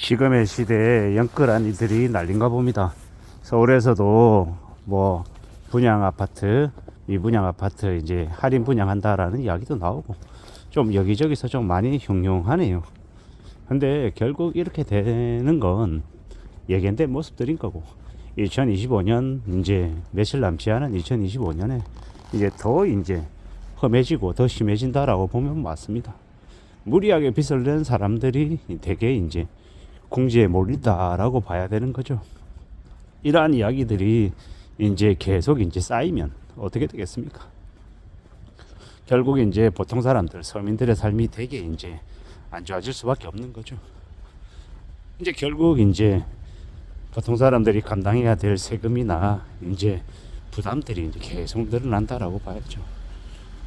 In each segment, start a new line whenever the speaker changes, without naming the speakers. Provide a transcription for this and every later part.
지금의 시대에 영끌한 이들이 난린가 봅니다. 서울에서도 뭐 분양 아파트, 미분양 아파트 이제 할인 분양한다라는 이야기도 나오고 좀 여기저기서 좀 많이 흉흉하네요. 근데 결국 이렇게 되는 건 예견된 모습들인 거고 2025년 이제 며칠 남지 않은 2025년에 이제 더 이제 험해지고 더 심해진다라고 보면 맞습니다. 무리하게 빚을 낸 사람들이 대개 이제 궁지에 몰린다라고 봐야 되는 거죠. 이러한 이야기들이 이제 계속 이제 쌓이면 어떻게 되겠습니까? 결국 이제 보통 사람들, 서민들의 삶이 되게 이제 안 좋아질 수밖에 없는 거죠. 이제 결국 이제 보통 사람들이 감당해야 될 세금이나 이제 부담들이 이제 계속 늘어난다라고 봐야죠.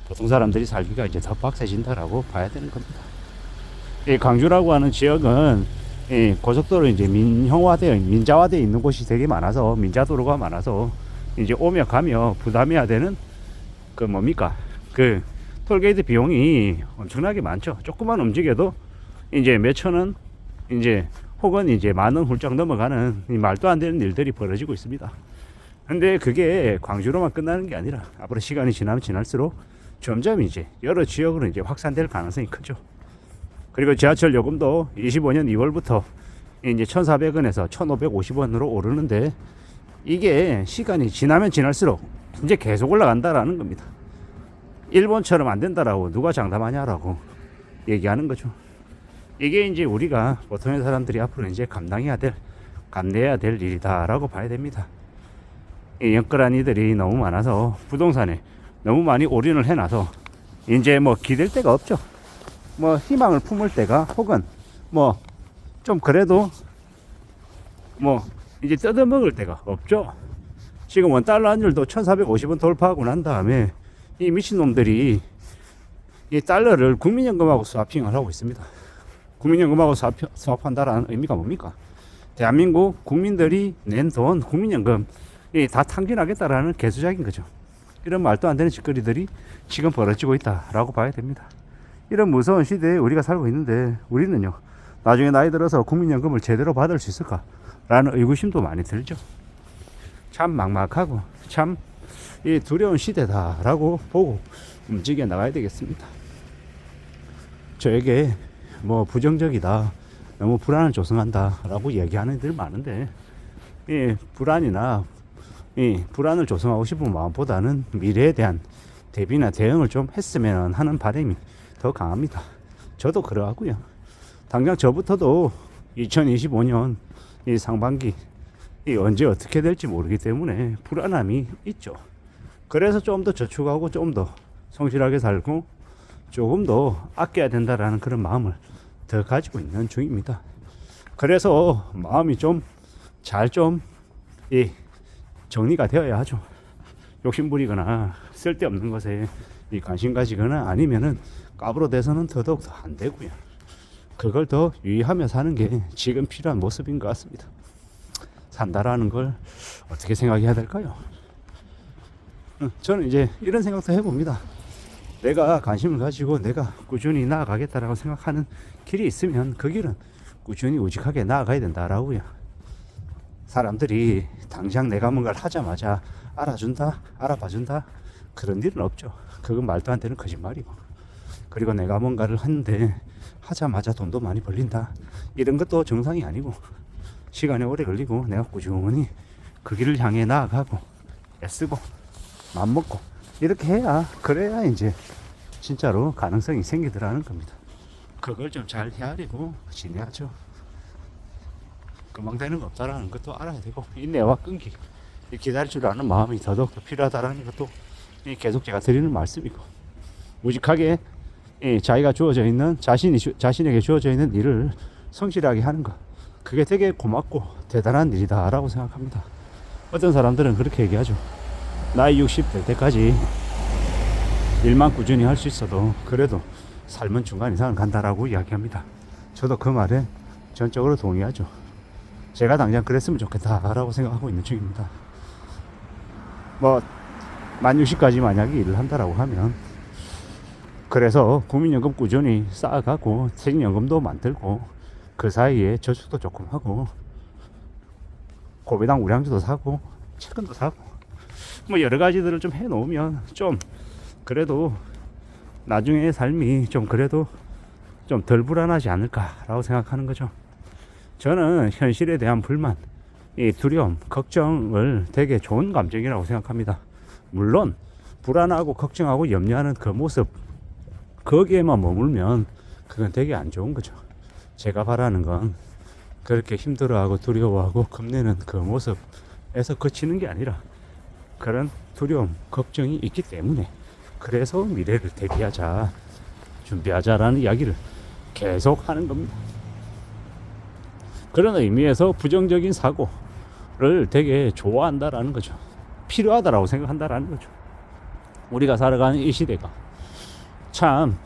보통 사람들이 살기가 이제 더 빡세진다라고 봐야 되는 겁니다. 이 광주라고 하는 지역은 이 고속도로 이제 민자화되어 있는 곳이 되게 많아서 민자도로가 많아서 이제 오며 가며 부담해야 되는 그 뭡니까 그 톨게이트 비용이 엄청나게 많죠. 조금만 움직여도 이제 몇천 원 이제 혹은 이제 만 원 훌쩍 넘어가는 이 말도 안 되는 일들이 벌어지고 있습니다. 근데 그게 광주로만 끝나는 게 아니라 앞으로 시간이 지나면 지날수록 점점 이제 여러 지역으로 이제 확산될 가능성이 크죠. 그리고 지하철 요금도 25년 2월부터 이제 1,400원에서 1,550원으로 오르는데 이게 시간이 지나면 지날수록 이제 계속 올라간다라는 겁니다. 일본처럼 안 된다라고 누가 장담하냐라고 얘기하는 거죠. 이게 이제 우리가 보통의 사람들이 앞으로 이제 감내해야 될 일이다라고 봐야 됩니다. 이 영끌한 이들이 너무 많아서 부동산에 너무 많이 올인을 해놔서 이제 뭐 기댈 데가 없죠. 뭐 희망을 품을 때가 혹은 뭐 좀 그래도 뭐 이제 뜯어먹을 데가 없죠. 지금 원달러 환율도 1450원 돌파하고 난 다음에 이 미친놈들이 이 달러를 국민연금하고 스와핑을 하고 있습니다. 국민연금하고 스왑한다라는 의미가 뭡니까? 대한민국 국민들이 낸 돈 국민연금 다 탕진하겠다라는 개수작인 거죠. 이런 말도 안 되는 짓거리들이 지금 벌어지고 있다라고 봐야 됩니다. 이런 무서운 시대에 우리가 살고 있는데 우리는요 나중에 나이 들어서 국민연금을 제대로 받을 수 있을까라는 의구심도 많이 들죠. 참 막막하고 참 두려운 시대다라고 보고 움직여 나가야 되겠습니다. 저에게 뭐 부정적이다, 너무 불안을 조성한다라고 얘기하는 이들 많은데 이 불안을 조성하고 싶은 마음보다는 미래에 대한 대비나 대응을 좀 했으면 하는 바람이 더 강합니다. 저도 그러하고요. 당장 저부터도 2025년 이 상반기 언제 어떻게 될지 모르기 때문에 불안함이 있죠. 그래서 좀 더 저축하고 좀 더 성실하게 살고 조금 더 아껴야 된다라는 그런 마음을 더 가지고 있는 중입니다. 그래서 마음이 좀 잘 정리가 되어야 하죠. 욕심부리거나 쓸데없는 것에 관심 가지거나 아니면은 까불어대서는 더더욱 안 되고요. 그걸 더 유의하며 사는 게 지금 필요한 모습인 것 같습니다. 산다라는 걸 어떻게 생각해야 될까요? 저는 이제 이런 생각도 해봅니다. 내가 관심을 가지고 내가 꾸준히 나아가겠다라고 생각하는 길이 있으면 그 길은 꾸준히 우직하게 나아가야 된다라고요. 사람들이 당장 내가 뭔가를 하자마자 알아준다, 알아봐준다 그런 일은 없죠. 그건 말도 안 되는 거짓말이고. 그리고 내가 뭔가를 하는데 하자마자 돈도 많이 벌린다 이런 것도 정상이 아니고 시간이 오래 걸리고 내가 꾸준히 그 길을 향해 나아가고 애쓰고 맘먹고 이렇게 해야 그래야 이제 진짜로 가능성이 생기더라는 겁니다. 그걸 좀 잘 헤아리고 지내야죠. 금방 되는 거 없다라는 것도 알아야 되고 인내와 끈기 기다릴 줄 아는 마음이 더더욱 더 필요하다라는 것도 계속 제가 드리는 말씀이고 무직하게 자기가 주어져 있는 자신에게 주어져 있는 일을 성실하게 하는 것 그게 되게 고맙고 대단한 일이다라고 생각합니다. 어떤 사람들은 그렇게 얘기하죠. 나이 60 될 때까지 일만 꾸준히 할 수 있어도 그래도 삶은 중간 이상은 간다라고 이야기합니다. 저도 그 말에 전적으로 동의하죠. 제가 당장 그랬으면 좋겠다라고 생각하고 있는 중입니다. 뭐 만 60까지 만약에 일을 한다라고 하면 그래서 국민연금 꾸준히 쌓아가고 퇴직연금도 만들고 그 사이에 저축도 조금 하고 고배당 우량주도 사고 채권도 사고 뭐 여러 가지들을 좀 해놓으면 좀 그래도 나중에 삶이 좀 그래도 좀 덜 불안하지 않을까라고 생각하는 거죠. 저는 현실에 대한 불만, 이 두려움, 걱정을 되게 좋은 감정이라고 생각합니다. 물론 불안하고 걱정하고 염려하는 그 모습 거기에만 머물면 그건 되게 안 좋은 거죠. 제가 바라는 건 그렇게 힘들어하고 두려워하고 겁내는 그 모습에서 그치는 게 아니라 그런 두려움, 걱정이 있기 때문에 그래서 미래를 대비하자, 준비하자라는 이야기를 계속 하는 겁니다. 그런 의미에서 부정적인 사고를 되게 좋아한다라는 거죠. 필요하다라고 생각한다라는 거죠. 우리가 살아가는 이 시대가 참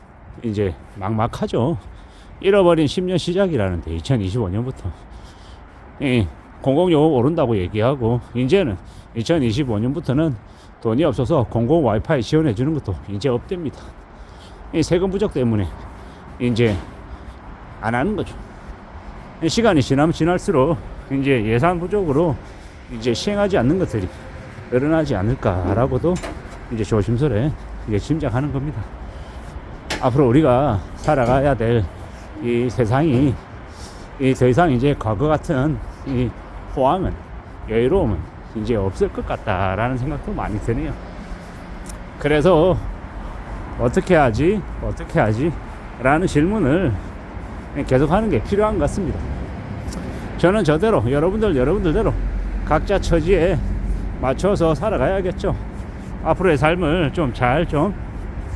이제 막막하죠. 잃어버린 10년 시작이라는데 2025년부터 공공요금 오른다고 얘기하고 이제는 2025년부터는 돈이 없어서 공공 와이파이 지원해 주는 것도 이제 없답니다. 이 세금 부족 때문에 이제 안 하는 거죠. 시간이 지나면 지날수록 이제 예산 부족으로 이제 시행하지 않는 것들이 늘어나지 않을까라고도 이제 조심스레 이제 짐작하는 겁니다. 앞으로 우리가 살아가야 될 이 세상이 더 이상 이제 과거 같은 이 호황은 여유로움은 이제 없을 것 같다라는 생각도 많이 드네요. 그래서 어떻게 하지 라는 질문을 계속하는 게 필요한 것 같습니다. 저는 저대로 여러분들대로 각자 처지에 맞춰서 살아가야겠죠. 앞으로의 삶을 좀 잘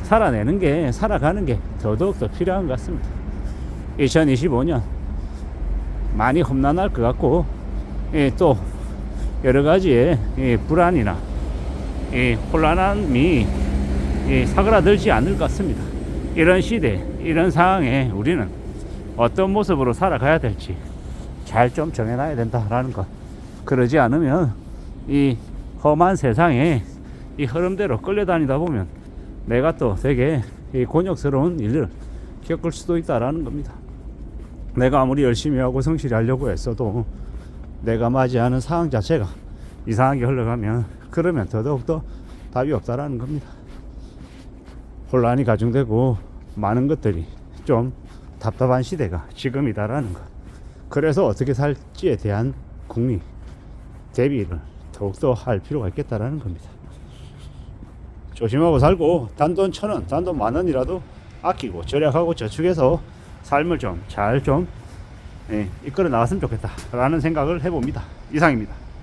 살아내는 게 살아가는 게 더더욱 더 필요한 것 같습니다. 2025년 많이 험난할 것 같고 또 여러 가지의 불안이나 혼란함이 사그라들지 않을 것 같습니다. 이런 시대, 이런 상황에 우리는 어떤 모습으로 살아가야 될지 잘 좀 정해놔야 된다라는 것. 그러지 않으면 이 험한 세상에 이 흐름대로 끌려다니다 보면 내가 또 되게 곤욕스러운 일을 겪을 수도 있다라는 겁니다. 내가 아무리 열심히 하고 성실히 하려고 했어도 내가 맞이하는 상황 자체가 이상하게 흘러가면 그러면 더더욱더 답이 없다라는 겁니다. 혼란이 가중되고 많은 것들이 좀 답답한 시대가 지금이다라는 것. 그래서 어떻게 살지에 대한 궁리, 대비를 더욱더 할 필요가 있겠다라는 겁니다. 조심하고 살고 단돈 1,000원, 단돈 10,000원이라도 아끼고 절약하고 저축해서 삶을 좀 잘 이끌어 나갔으면 좋겠다라는 생각을 해봅니다. 이상입니다.